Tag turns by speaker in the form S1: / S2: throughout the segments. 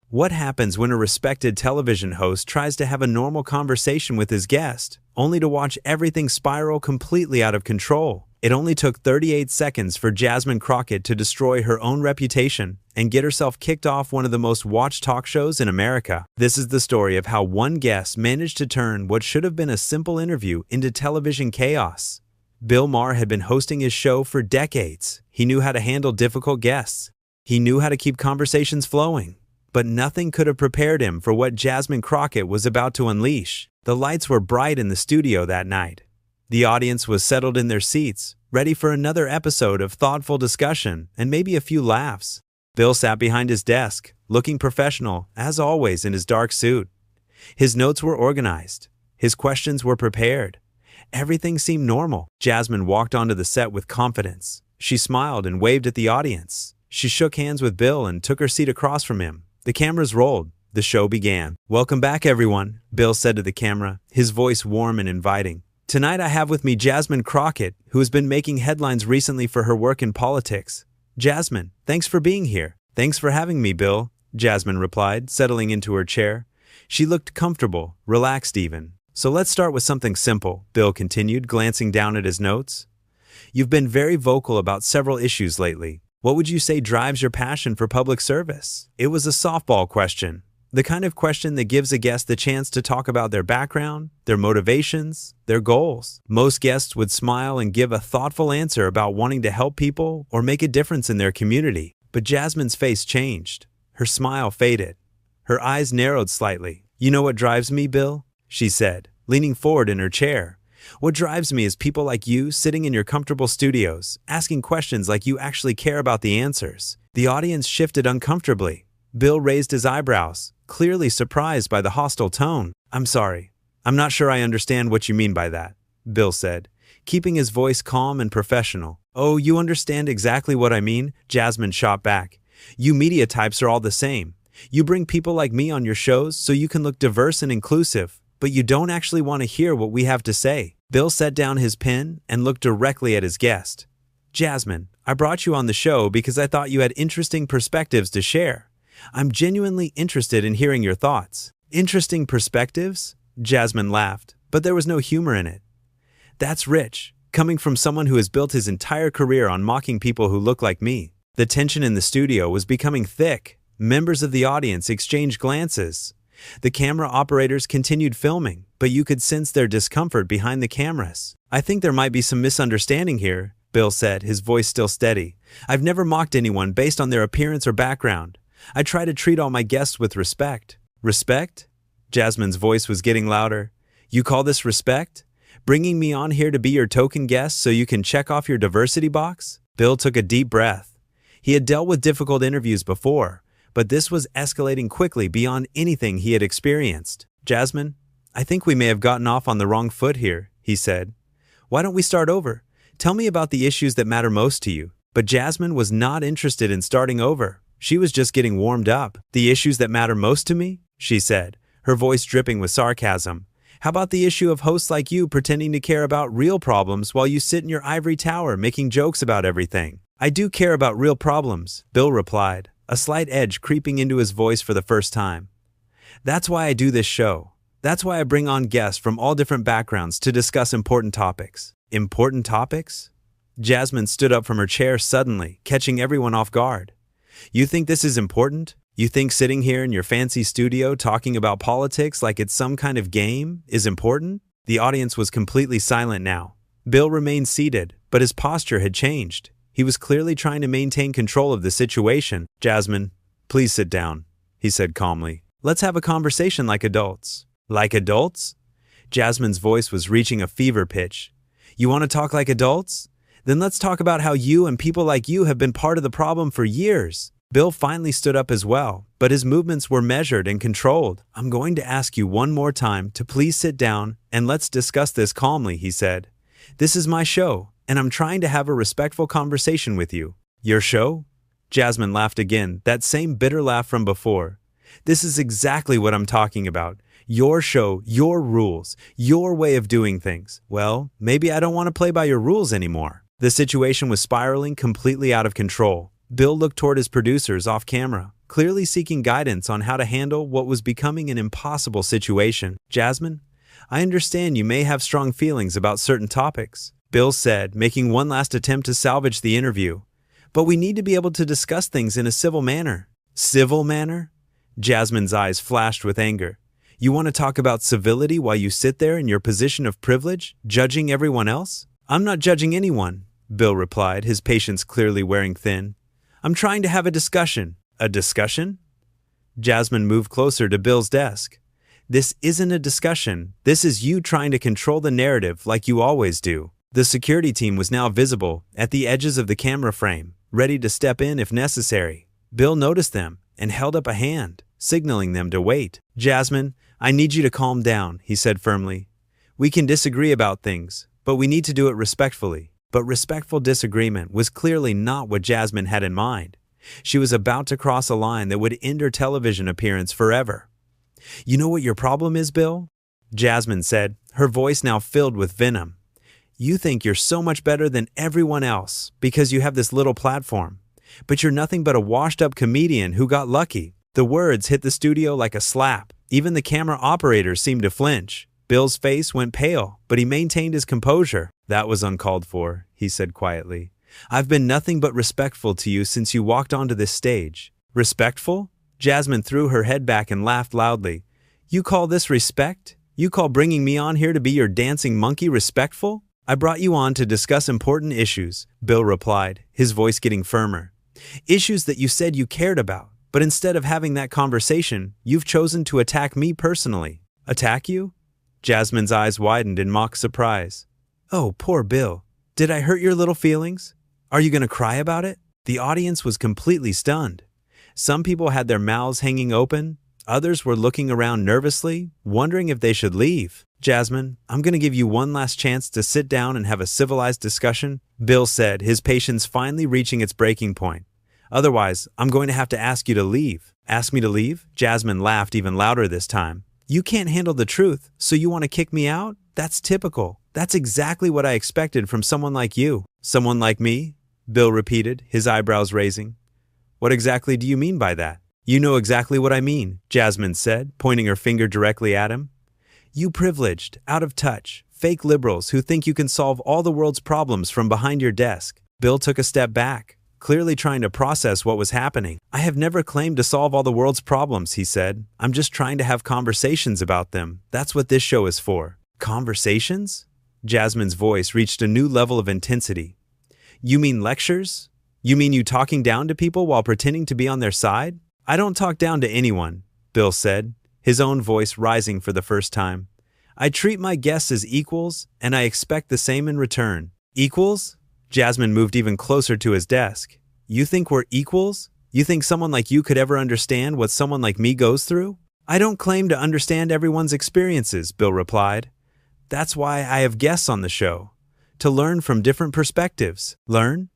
S1: What happens when a respected television host tries to have a normal conversation with his guest, only to watch everything spiral completely out of control? It only took 38 seconds for Jasmine Crockett to destroy her own reputation and get herself kicked off one of the most watched talk shows in America. This is the story of how one guest managed to turn what should have been a simple interview into television chaos. Bill Maher had been hosting his show for decades. He knew how to handle difficult guests. He knew how to keep conversations flowing. But nothing could have prepared him for what Jasmine Crockett was about to unleash. The lights were bright in the studio that night. The audience was settled in their seats, ready for another episode of thoughtful discussion and maybe a few laughs. Bill sat behind his desk, looking professional, as always, in his dark suit. His notes were organized. His questions were prepared. Everything seemed normal. Jasmine walked onto the set with confidence. She smiled and waved at the audience. She shook hands with Bill and took her seat across from him. The cameras rolled. The show began. "Welcome back, everyone," Bill said to the camera, his voice warm and inviting. "Tonight I have with me Jasmine Crockett, who has been making headlines recently for her work in politics. Jasmine, thanks for being here." "Thanks for having me, Bill," Jasmine replied, settling into her chair. She looked comfortable, relaxed even. "So let's start with something simple," Bill continued, glancing down at his notes. "You've been very vocal about several issues lately. What would you say drives your passion for public service?" It was a softball question, the kind of question that gives a guest the chance to talk about their background, their motivations, their goals. Most guests would smile and give a thoughtful answer about wanting to help people or make a difference in their community. But Jasmine's face changed. Her smile faded. Her eyes narrowed slightly. "You know what drives me, Bill?" she said, leaning forward in her chair. "What drives me is people like you sitting in your comfortable studios, asking questions like you actually care about the answers." The audience shifted uncomfortably. Bill raised his eyebrows, clearly surprised by the hostile tone. "I'm sorry. I'm not sure I understand what you mean by that," Bill said, keeping his voice calm and professional. "Oh, you understand exactly what I mean," Jasmine shot back. "You media types are all the same. You bring people like me on your shows so you can look diverse and inclusive, but you don't actually want to hear what we have to say." Bill set down his pen and looked directly at his guest. "Jasmine, I brought you on the show because I thought you had interesting perspectives to share. I'm genuinely interested in hearing your thoughts." "Interesting perspectives?" Jasmine laughed, but there was no humor in it. "That's rich, coming from someone who has built his entire career on mocking people who look like me." The tension in the studio was becoming thick. Members of the audience exchanged glances. The camera operators continued filming, but you could sense their discomfort behind the cameras. "I think there might be some misunderstanding here," Bill said, his voice still steady. "I've never mocked anyone based on their appearance or background. I try to treat all my guests with respect." "Respect?" Jasmine's voice was getting louder. "You call this respect? Bringing me on here to be your token guest so you can check off your diversity box?" Bill took a deep breath. He had dealt with difficult interviews before, but this was escalating quickly beyond anything he had experienced. "Jasmine, I think we may have gotten off on the wrong foot here," he said. "Why don't we start over? Tell me about the issues that matter most to you." But Jasmine was not interested in starting over. She was just getting warmed up. "The issues that matter most to me?" she said, her voice dripping with sarcasm. "How about the issue of hosts like you pretending to care about real problems while you sit in your ivory tower making jokes about everything?" "I do care about real problems," Bill replied, a slight edge creeping into his voice for the first time. "That's why I do this show. That's why I bring on guests from all different backgrounds to discuss important topics." "Important topics?" Jasmine stood up from her chair suddenly, catching everyone off guard. "You think this is important? You think sitting here in your fancy studio talking about politics like it's some kind of game is important?" The audience was completely silent now. Bill remained seated, but his posture had changed. He was clearly trying to maintain control of the situation. "Jasmine, please sit down," he said calmly. "Let's have a conversation like adults." "Like adults?" Jasmine's voice was reaching a fever pitch. "You want to talk like adults? Then let's talk about how you and people like you have been part of the problem for years." Bill finally stood up as well, but his movements were measured and controlled. "I'm going to ask you one more time to please sit down and let's discuss this calmly," he said. "This is my show, and I'm trying to have a respectful conversation with you." "Your show?" Jasmine laughed again, that same bitter laugh from before. "This is exactly what I'm talking about. Your show, your rules, your way of doing things. Well, maybe I don't want to play by your rules anymore." The situation was spiraling completely out of control. Bill looked toward his producers off camera, clearly seeking guidance on how to handle what was becoming an impossible situation. Jasmine, I understand you may have strong feelings about certain topics, Bill said, making one last attempt to salvage the interview. But we need to be able to discuss things in a civil manner. Civil manner? Jasmine's eyes flashed with anger. You want to talk about civility while you sit there in your position of privilege, judging everyone else? I'm not judging anyone, Bill replied, his patience clearly wearing thin. I'm trying to have a discussion. A discussion? Jasmine moved closer to Bill's desk. This isn't a discussion. This is you trying to control the narrative like you always do. The security team was now visible at the edges of the camera frame, ready to step in if necessary. Bill noticed them and held up a hand, signaling them to wait. Jasmine, I need you to calm down, he said firmly. We can disagree about things, but we need to do it respectfully. But respectful disagreement was clearly not what Jasmine had in mind. She was about to cross a line that would end her television appearance forever. You know what your problem is, Bill? Jasmine said, her voice now filled with venom. You think you're so much better than everyone else because you have this little platform. But you're nothing but a washed-up comedian who got lucky. The words hit the studio like a slap. Even the camera operator seemed to flinch. Bill's face went pale, but he maintained his composure. That was uncalled for, he said quietly. I've been nothing but respectful to you since you walked onto this stage. Respectful? Jasmine threw her head back and laughed loudly. You call this respect? You call bringing me on here to be your dancing monkey respectful? I brought you on to discuss important issues, Bill replied, his voice getting firmer. Issues that you said you cared about, but instead of having that conversation, you've chosen to attack me personally. Attack you? Jasmine's eyes widened in mock surprise. Oh, poor Bill. Did I hurt your little feelings? Are you going to cry about it? The audience was completely stunned. Some people had their mouths hanging open. Others were looking around nervously, wondering if they should leave. Jasmine, I'm going to give you one last chance to sit down and have a civilized discussion, Bill said, his patience finally reaching its breaking point. Otherwise, I'm going to have to ask you to leave. Ask me to leave? Jasmine laughed even louder this time. You can't handle the truth, so you want to kick me out? That's typical. That's exactly what I expected from someone like you. Someone like me? Bill repeated, his eyebrows raising. What exactly do you mean by that? You know exactly what I mean, Jasmine said, pointing her finger directly at him. You privileged, out of touch, fake liberals who think you can solve all the world's problems from behind your desk. Bill took a step back, clearly trying to process what was happening. I have never claimed to solve all the world's problems, he said. I'm just trying to have conversations about them. That's what this show is for. Conversations? Jasmine's voice reached a new level of intensity. You mean lectures? You mean you talking down to people while pretending to be on their side? I don't talk down to anyone, Bill said, his own voice rising for the first time. I treat my guests as equals, and I expect the same in return. Equals? Jasmine moved even closer to his desk. You think we're equals? You think someone like you could ever understand what someone like me goes through? I don't claim to understand everyone's experiences, Bill replied. That's why I have guests on the show. To learn from different perspectives. Learn?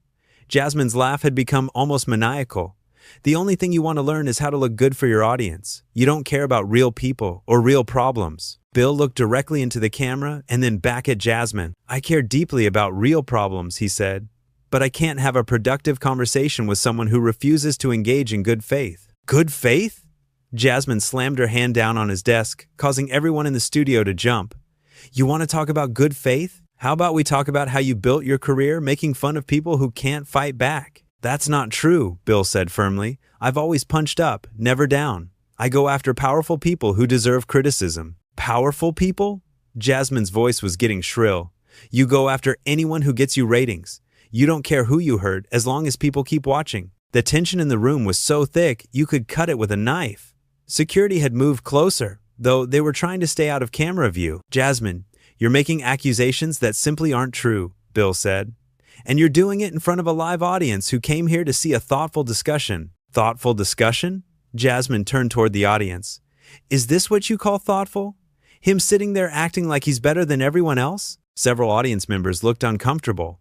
S1: Jasmine's laugh had become almost maniacal. The only thing you want to learn is how to look good for your audience. You don't care about real people or real problems. Bill looked directly into the camera and then back at Jasmine. I care deeply about real problems, he said. But I can't have a productive conversation with someone who refuses to engage in good faith. Good faith? Jasmine slammed her hand down on his desk, causing everyone in the studio to jump. You want to talk about good faith? How about we talk about how you built your career making fun of people who can't fight back? That's not true, Bill said firmly. I've always punched up, never down. I go after powerful people who deserve criticism. Powerful people? Jasmine's voice was getting shrill. You go after anyone who gets you ratings. You don't care who you hurt as long as people keep watching. The tension in the room was so thick you could cut it with a knife. Security had moved closer, though they were trying to stay out of camera view. Jasmine, you're making accusations that simply aren't true, Bill said. And you're doing it in front of a live audience who came here to see a thoughtful discussion. Thoughtful discussion? Jasmine turned toward the audience. Is this what you call thoughtful? Him sitting there acting like he's better than everyone else? Several audience members looked uncomfortable.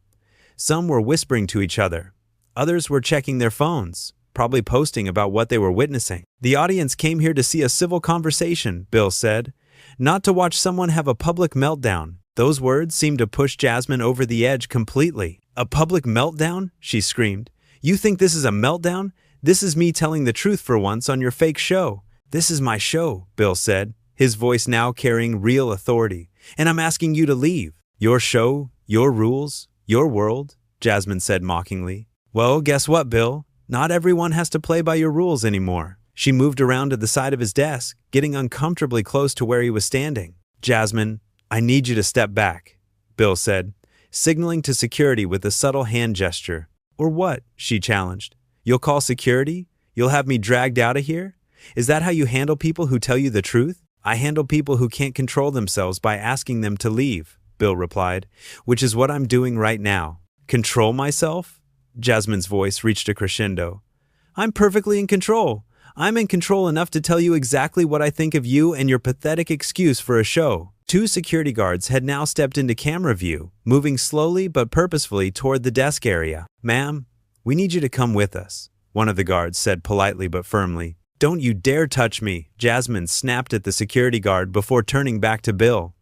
S1: Some were whispering to each other. Others were checking their phones, probably posting about what they were witnessing. The audience came here to see a civil conversation, Bill said, not to watch someone have a public meltdown. Those words seemed to push Jasmine over the edge completely. A public meltdown? She screamed. You think this is a meltdown? This is me telling the truth for once on your fake show. This is my show, Bill said, his voice now carrying real authority. And I'm asking you to leave. Your show, your rules, your world, Jasmine said mockingly. Well, guess what, Bill? Not everyone has to play by your rules anymore. She moved around to the side of his desk, getting uncomfortably close to where he was standing. Jasmine, I need you to step back, Bill said, signaling to security with a subtle hand gesture. Or what? She challenged. You'll call security? You'll have me dragged out of here? Is that how you handle people who tell you the truth? I handle people who can't control themselves by asking them to leave, Bill replied, which is what I'm doing right now. Control myself? Jasmine's voice reached a crescendo. I'm perfectly in control. I'm in control enough to tell you exactly what I think of you and your pathetic excuse for a show. Two security guards had now stepped into camera view, moving slowly but purposefully toward the desk area. Ma'am, we need you to come with us, one of the guards said politely but firmly. Don't you dare touch me, Jasmine snapped at the security guard before turning back to Bill.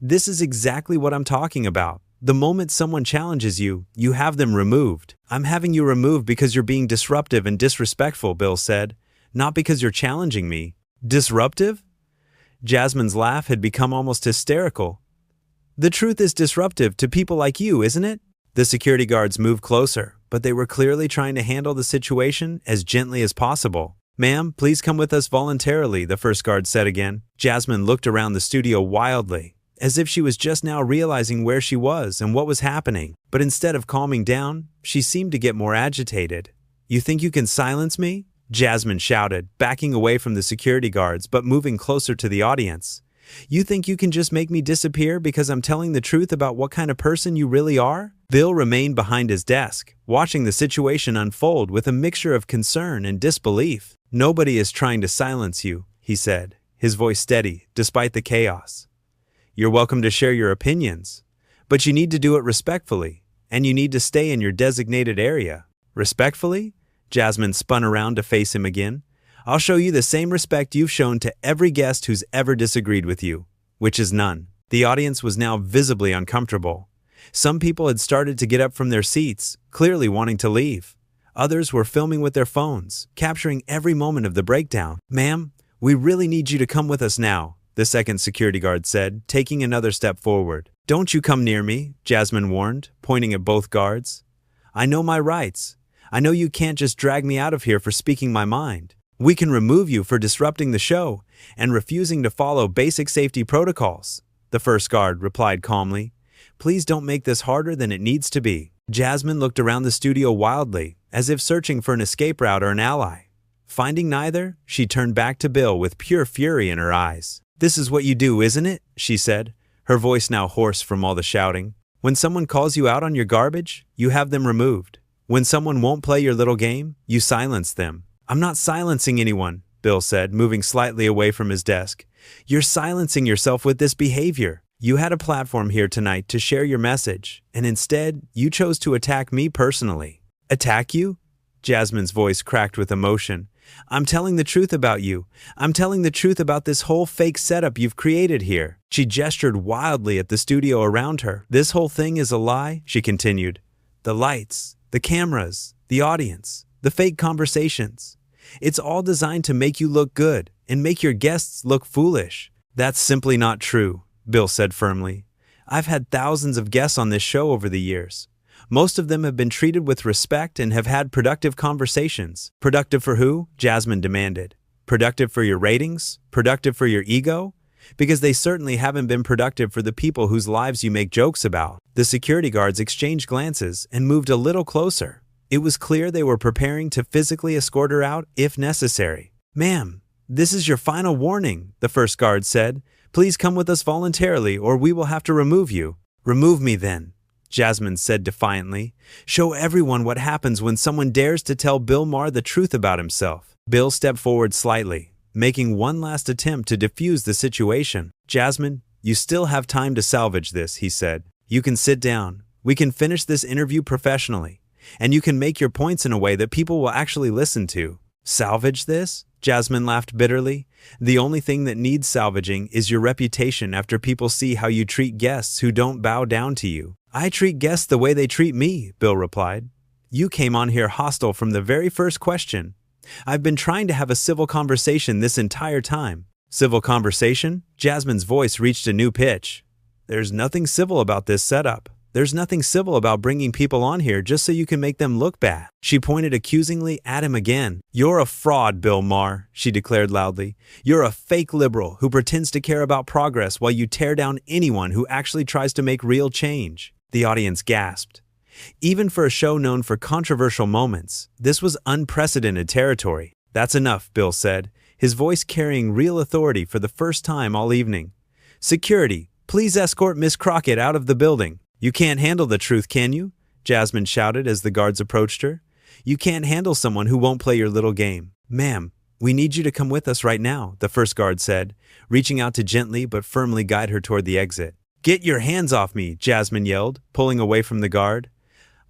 S1: This is exactly what I'm talking about. The moment someone challenges you, you have them removed. I'm having you removed because you're being disruptive and disrespectful, Bill said, not because you're challenging me. Disruptive? Jasmine's laugh had become almost hysterical. The truth is disruptive to people like you, isn't it? The security guards moved closer, but they were clearly trying to handle the situation as gently as possible. Ma'am, please come with us voluntarily, the first guard said again. Jasmine looked around the studio wildly, as if she was just now realizing where she was and what was happening. But instead of calming down, she seemed to get more agitated. You think you can silence me? Jasmine shouted, backing away from the security guards but moving closer to the audience. You think you can just make me disappear because I'm telling the truth about what kind of person you really are? Bill remained behind his desk, watching the situation unfold with a mixture of concern and disbelief. Nobody is trying to silence you, he said, his voice steady despite the chaos. You're welcome to share your opinions, but you need to do it respectfully, and you need to stay in your designated area. Respectfully? Jasmine spun around to face him again. I'll show you the same respect you've shown to every guest who's ever disagreed with you, which is none. The audience was now visibly uncomfortable. Some people had started to get up from their seats, clearly wanting to leave. Others were filming with their phones, capturing every moment of the breakdown. Ma'am, we really need you to come with us now, the second security guard said, taking another step forward. Don't you come near me, Jasmine warned, pointing at both guards. I know my rights. I know you can't just drag me out of here for speaking my mind. We can remove you for disrupting the show and refusing to follow basic safety protocols, the first guard replied calmly. Please don't make this harder than it needs to be. Jasmine looked around the studio wildly, as if searching for an escape route or an ally. Finding neither, she turned back to Bill with pure fury in her eyes. This is what you do, isn't it? She said, her voice now hoarse from all the shouting. When someone calls you out on your garbage, you have them removed. When someone won't play your little game, you silence them. I'm not silencing anyone, Bill said, moving slightly away from his desk. You're silencing yourself with this behavior. You had a platform here tonight to share your message, and instead, you chose to attack me personally. Attack you? Jasmine's voice cracked with emotion. I'm telling the truth about you. I'm telling the truth about this whole fake setup you've created here. She gestured wildly at the studio around her. This whole thing is a lie, she continued. The lights, the cameras, the audience, the fake conversations. It's all designed to make you look good and make your guests look foolish. That's simply not true, Bill said firmly. I've had thousands of guests on this show over the years. Most of them have been treated with respect and have had productive conversations. Productive for who? Jasmine demanded. Productive for your ratings? Productive for your ego? Because they certainly haven't been productive for the people whose lives you make jokes about. The security guards exchanged glances and moved a little closer. It was clear they were preparing to physically escort her out if necessary. Ma'am, this is your final warning, the first guard said. Please come with us voluntarily or we will have to remove you. Remove me then, Jasmine said defiantly. Show everyone what happens when someone dares to tell Bill Maher the truth about himself. Bill stepped forward slightly, making one last attempt to defuse the situation. Jasmine, you still have time to salvage this, he said. You can sit down. We can finish this interview professionally. And you can make your points in a way that people will actually listen to. Salvage this? Jasmine laughed bitterly. The only thing that needs salvaging is your reputation after people see how you treat guests who don't bow down to you. I treat guests the way they treat me, Bill replied. You came on here hostile from the very first question. I've been trying to have a civil conversation this entire time. Civil conversation? Jasmine's voice reached a new pitch. There's nothing civil about this setup. There's nothing civil about bringing people on here just so you can make them look bad. She pointed accusingly at him again. You're a fraud, Bill Maher, she declared loudly. You're a fake liberal who pretends to care about progress while you tear down anyone who actually tries to make real change. The audience gasped. Even for a show known for controversial moments, this was unprecedented territory. That's enough, Bill said, his voice carrying real authority for the first time all evening. Security, please escort Miss Crockett out of the building. You can't handle the truth, can you? Jasmine shouted as the guards approached her. You can't handle someone who won't play your little game. Ma'am, we need you to come with us right now, the first guard said, reaching out to gently but firmly guide her toward the exit. Get your hands off me, Jasmine yelled, pulling away from the guard.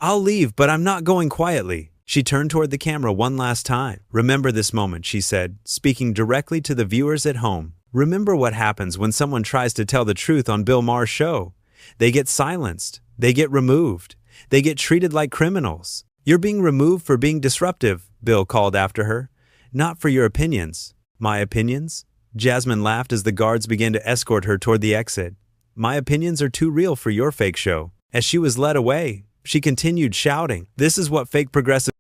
S1: I'll leave, but I'm not going quietly. She turned toward the camera one last time. Remember this moment, she said, speaking directly to the viewers at home. Remember what happens when someone tries to tell the truth on Bill Maher's show. They get silenced. They get removed. They get treated like criminals. You're being removed for being disruptive, Bill called after her. Not for your opinions. My opinions? Jasmine laughed as the guards began to escort her toward the exit. My opinions are too real for your fake show. As she was led away, she continued shouting, This is what fake progressive